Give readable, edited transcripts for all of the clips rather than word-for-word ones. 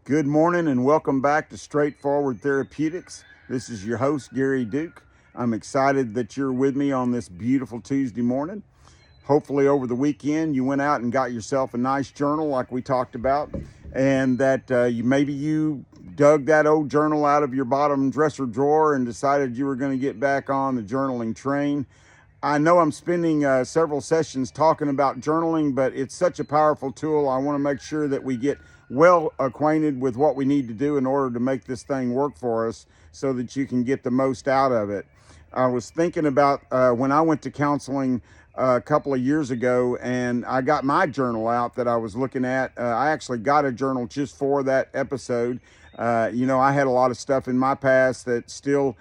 Good morning and welcome back to Straightforward Therapeutics. This is your host, Gary Duke. I'm excited that you're with me on this beautiful Tuesday morning. Hopefully over the weekend you went out and got yourself a nice journal like we talked about, and that you dug that old journal out of your bottom dresser drawer and decided you were going to get back on the journaling train. I know I'm spending several sessions talking about journaling, but it's such a powerful tool. I want to make sure that we get well acquainted with what we need to do in order to make this thing work for us so that you can get the most out of it. I was thinking about when I went to counseling a couple of years ago, and I got my journal out that I was looking at. I actually got a journal just for that episode. I had a lot of stuff in my past that still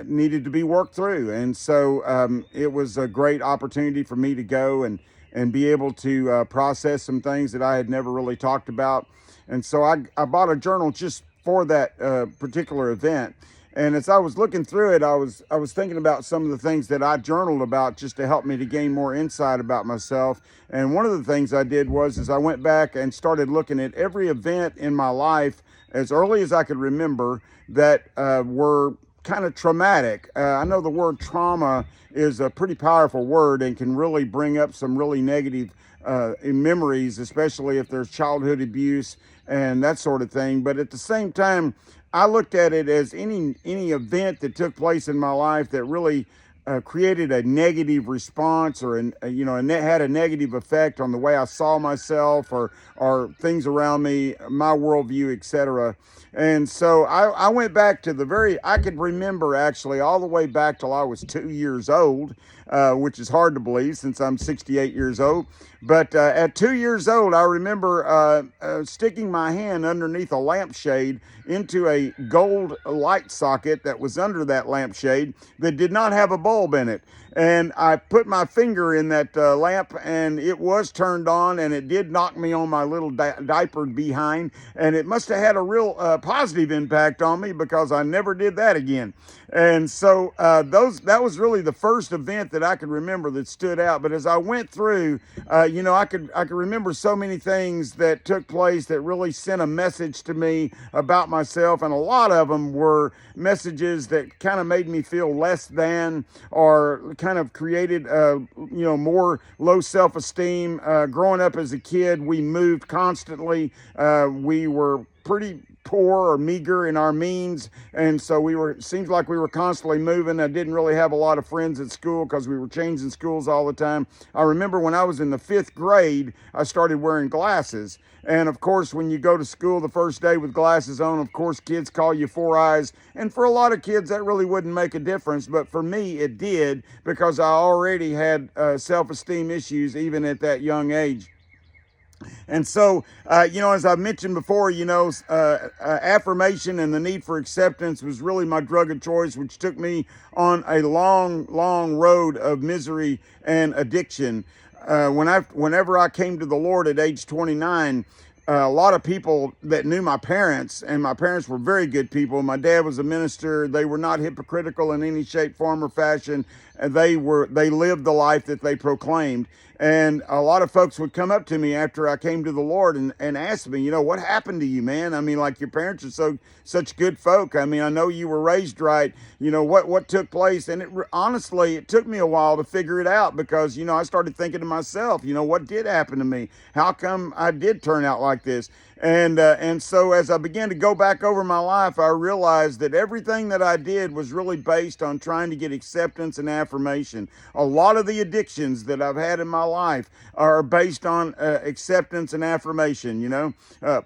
needed to be worked through. And so it was a great opportunity for me to go and be able to process some things that I had never really talked about. And so I bought a journal just for that particular event. And as I was looking through it, I was thinking about some of the things that I journaled about just to help me to gain more insight about myself. And one of the things I did was I went back and started looking at every event in my life as early as I could remember that were kind of traumatic. I know the word trauma is a pretty powerful word and can really bring up some really negative memories, especially if there's childhood abuse and that sort of thing. But at the same time, I looked at it as any event that took place in my life that really created a negative response or had a negative effect on the way I saw myself or things around me, my worldview, etc. And so I went back to I could remember actually all the way back till I was 2 years old, which is hard to believe since I'm 68 years old. But at 2 years old, I remember sticking my hand underneath a lampshade into a gold light socket that was under that lampshade that did not have a bulb in it. And I put my finger in that lamp, and it was turned on, and it did knock me on my little diapered behind. And it must have had a real positive impact on me because I never did that again. And so that was really the first event that I could remember that stood out. But as I went through, I could remember so many things that took place that really sent a message to me about myself, and a lot of them were messages that kind of made me feel less than, or kind of created more low self-esteem. Growing up as a kid, we moved constantly. We were pretty poor or meager in our means, and so seems like we were constantly moving. I didn't really have a lot of friends at school because we were changing schools all the time. I remember when I was in the 5th grade, I started wearing glasses. And of course, when you go to school the first day with glasses on, of course, kids call you Four Eyes. And for a lot of kids, that really wouldn't make a difference. But for me, it did, because I already had self-esteem issues even at that young age. And so, as I mentioned before, affirmation and the need for acceptance was really my drug of choice, which took me on a long, long road of misery and addiction. Whenever I came to the Lord at age 29, a lot of people that knew my parents, and my parents were very good people. My dad was a minister. They were not hypocritical in any shape, form, or fashion. They lived the life that they proclaimed. And a lot of folks would come up to me after I came to the Lord and ask me, what happened to you, man? I mean, like, your parents are such good folk. I mean, I know you were raised right. What took place? And honestly, it took me a while to figure it out, because, I started thinking to myself, what did happen to me? How come I did turn out like this? And so as I began to go back over my life, I realized that everything that I did was really based on trying to get acceptance and affirmation. A lot of the addictions that I've had in my life are based on acceptance and affirmation.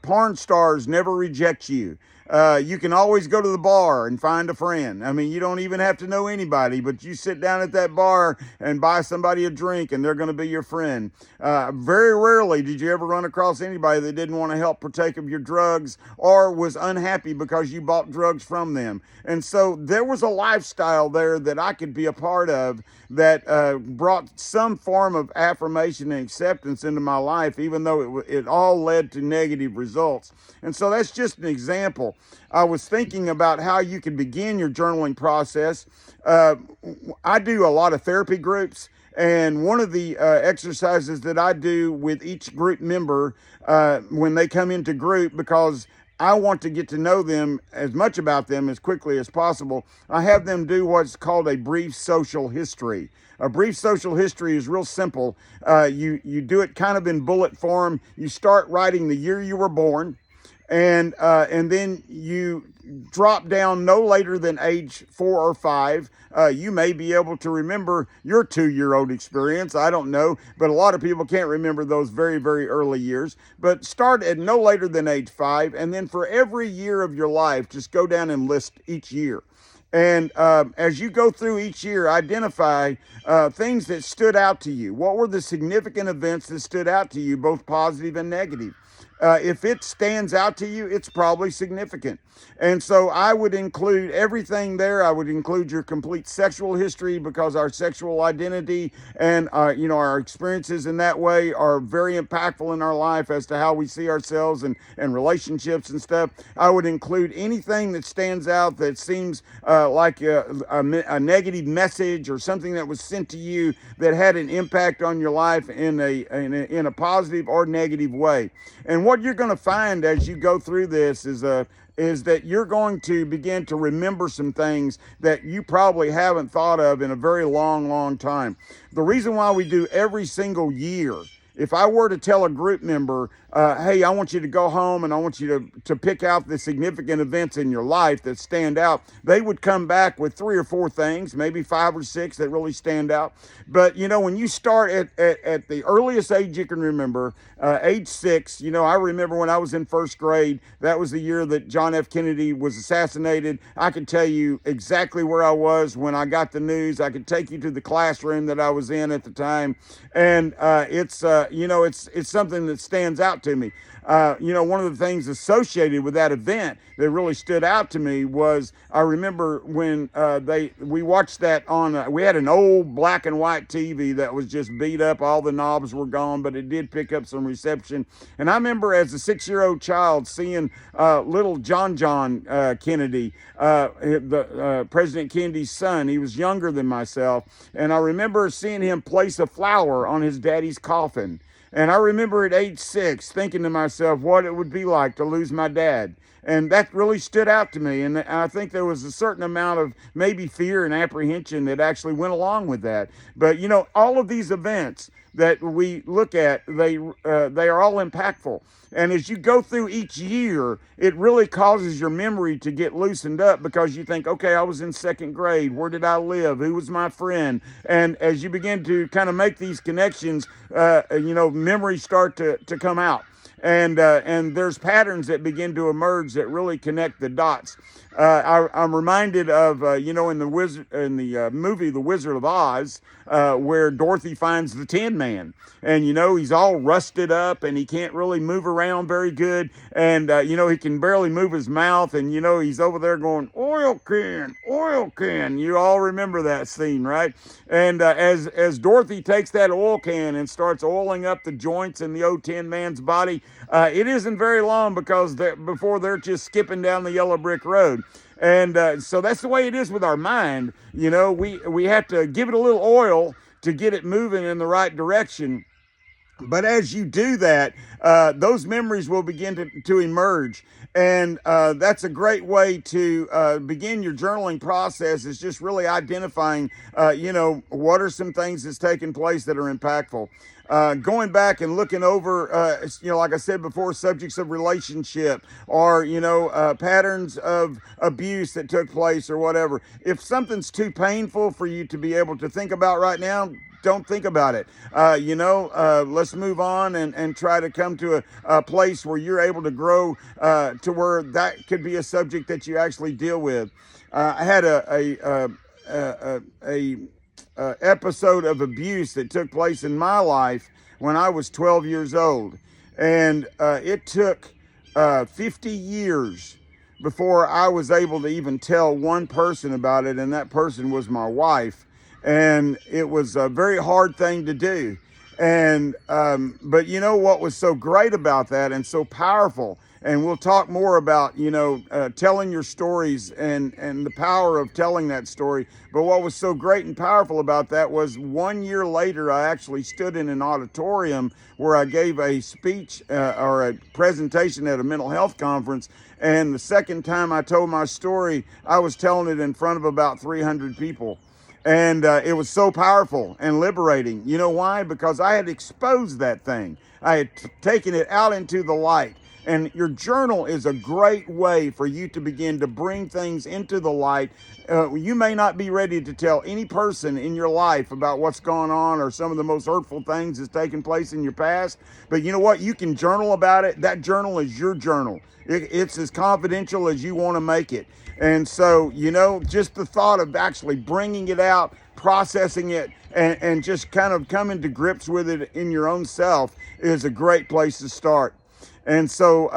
Porn stars never reject you. You can always go to the bar and find a friend. I mean, you don't even have to know anybody, but you sit down at that bar and buy somebody a drink, and they're going to be your friend. Very rarely did you ever run across anybody that didn't want to help partake of your drugs or was unhappy because you bought drugs from them. And so there was a lifestyle there that I could be a part of that brought some form of affirmation and acceptance into my life, even though it all led to negative results. And so that's just an example. I was thinking about how you could begin your journaling process. I do a lot of therapy groups, and one of the exercises that I do with each group member when they come into group, because I want to get to know them as much about them as quickly as possible, I have them do what's called a brief social history. A brief social history is real simple. You do it kind of in bullet form. You start writing the year you were born, and then you drop down no later than age 4 or 5. You may be able to remember your 2-year-old experience. I don't know, but a lot of people can't remember those very, very early years. But start at no later than age 5, and then for every year of your life, just go down and list each year. And as you go through each year, identify things that stood out to you. What were the significant events that stood out to you, both positive and negative? If it stands out to you, it's probably significant. And so I would include everything there. I would include your complete sexual history, because our sexual identity and our experiences in that way are very impactful in our life as to how we see ourselves and relationships and stuff. I would include anything that stands out that seems like a negative message or something that was sent to you that had an impact on your life in a positive or negative way. And what you're going to find as you go through this is that you're going to begin to remember some things that you probably haven't thought of in a very long, long time. The reason why we do every single year, if I were to tell a group member, hey, I want you to go home and I want you to pick out the significant events in your life that stand out, they would come back with 3 or 4 things, maybe 5 or 6 that really stand out. But, when you start at the earliest age you can remember, age 6, I remember when I was in first grade, that was the year that John F. Kennedy was assassinated. I could tell you exactly where I was when I got the news. I could take you to the classroom that I was in at the time. And it's something that stands out to me. One of the things associated with that event that really stood out to me was, I remember when we watched that on, we had an old black and white TV that was just beat up. All the knobs were gone, but it did pick up some reception. And I remember as a 6-year-old child seeing little John Kennedy, President Kennedy's son. He was younger than myself. And I remember seeing him place a flower on his daddy's coffin. And I remember at age 6 thinking to myself what it would be like to lose my dad. And that really stood out to me. And I think there was a certain amount of maybe fear and apprehension that actually went along with that. But, all of these events that we look at, they are all impactful. And as you go through each year, it really causes your memory to get loosened up, because you think, okay, I was in 2nd grade. Where did I live? Who was my friend? And as you begin to kind of make these connections, memories start to come out. And there's patterns that begin to emerge that really connect the dots. I'm reminded of in the movie The Wizard of Oz, where Dorothy finds the Tin Man, and he's all rusted up and he can't really move around very good, and he can barely move his mouth, and he's over there going, oil can, oil can. You all remember that scene, right? And as Dorothy takes that oil can and starts oiling up the joints in the old Tin Man's body, it isn't very long before they're just skipping down the yellow brick road. And so that's the way it is with our mind. We have to give it a little oil to get it moving in the right direction. But as you do that, those memories will begin to emerge. And that's a great way to begin your journaling process, is just really identifying, what are some things that's taken place that are impactful. Going back and looking over, like I said before, subjects of relationship, or, patterns of abuse that took place or whatever. If something's too painful for you to be able to think about right now, don't think about it. Let's move on and try to come to a place where you're able to grow to where that could be a subject that you actually deal with. I had a episode of abuse that took place in my life when I was 12 years old. And it took 50 years before I was able to even tell one person about it, and that person was my wife. And it was a very hard thing to do. And but what was so great about that and so powerful and we'll talk more about, telling your stories and the power of telling that story. But what was so great and powerful about that was 1 year later, I actually stood in an auditorium where I gave a speech or a presentation at a mental health conference. And the second time I told my story, I was telling it in front of about 300 people. And it was so powerful and liberating. You know why? Because I had exposed that thing. I had taken it out into the light. And your journal is a great way for you to begin to bring things into the light. You may not be ready to tell any person in your life about what's going on or some of the most hurtful things that's taken place in your past. But you know what? You can journal about it. That journal is your journal. It's as confidential as you want to make it. And so, just the thought of actually bringing it out, processing it, and just kind of coming to grips with it in your own self is a great place to start. And so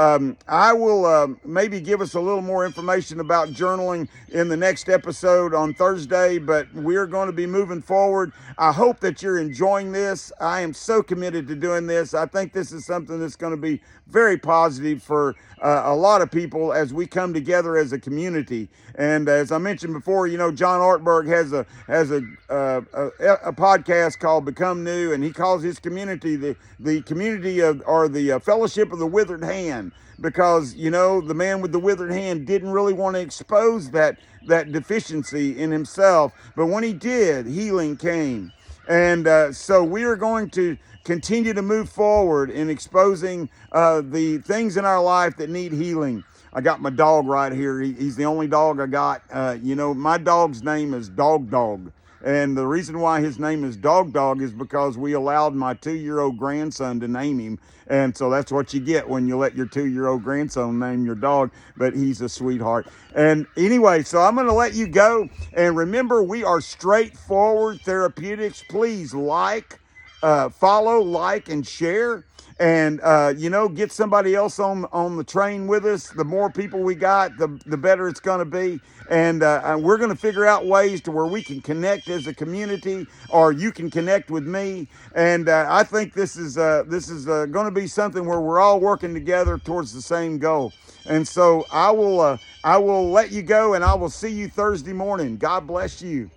I will maybe give us a little more information about journaling in the next episode on Thursday, but we're going to be moving forward. I hope that you're enjoying this. I am so committed to doing this. I think this is something that's going to be very positive for a lot of people as we come together as a community. And as I mentioned before, John Ortberg has a podcast called Become New, and he calls his community the community of, or the fellowship of the withered hand, because the man with the withered hand didn't really want to expose that deficiency in himself, but when he did, healing came. And so we are going to continue to move forward in exposing the things in our life that need healing. I got my dog right here. He's the only dog I got. My dog's name is Dog Dog. And the reason why his name is Dog Dog is because we allowed my 2-year-old grandson to name him. And so that's what you get when you let your 2-year-old grandson name your dog. But he's a sweetheart. And anyway, so I'm going to let you go. And remember, we are Straightforward Therapeutics. Please follow, like, and share. And, get somebody else on the train with us. The more people we got, the better it's going to be. And we're going to figure out ways to where we can connect as a community, or you can connect with me. And I think this is going to be something where we're all working together towards the same goal. And so I will let you go, and I will see you Thursday morning. God bless you.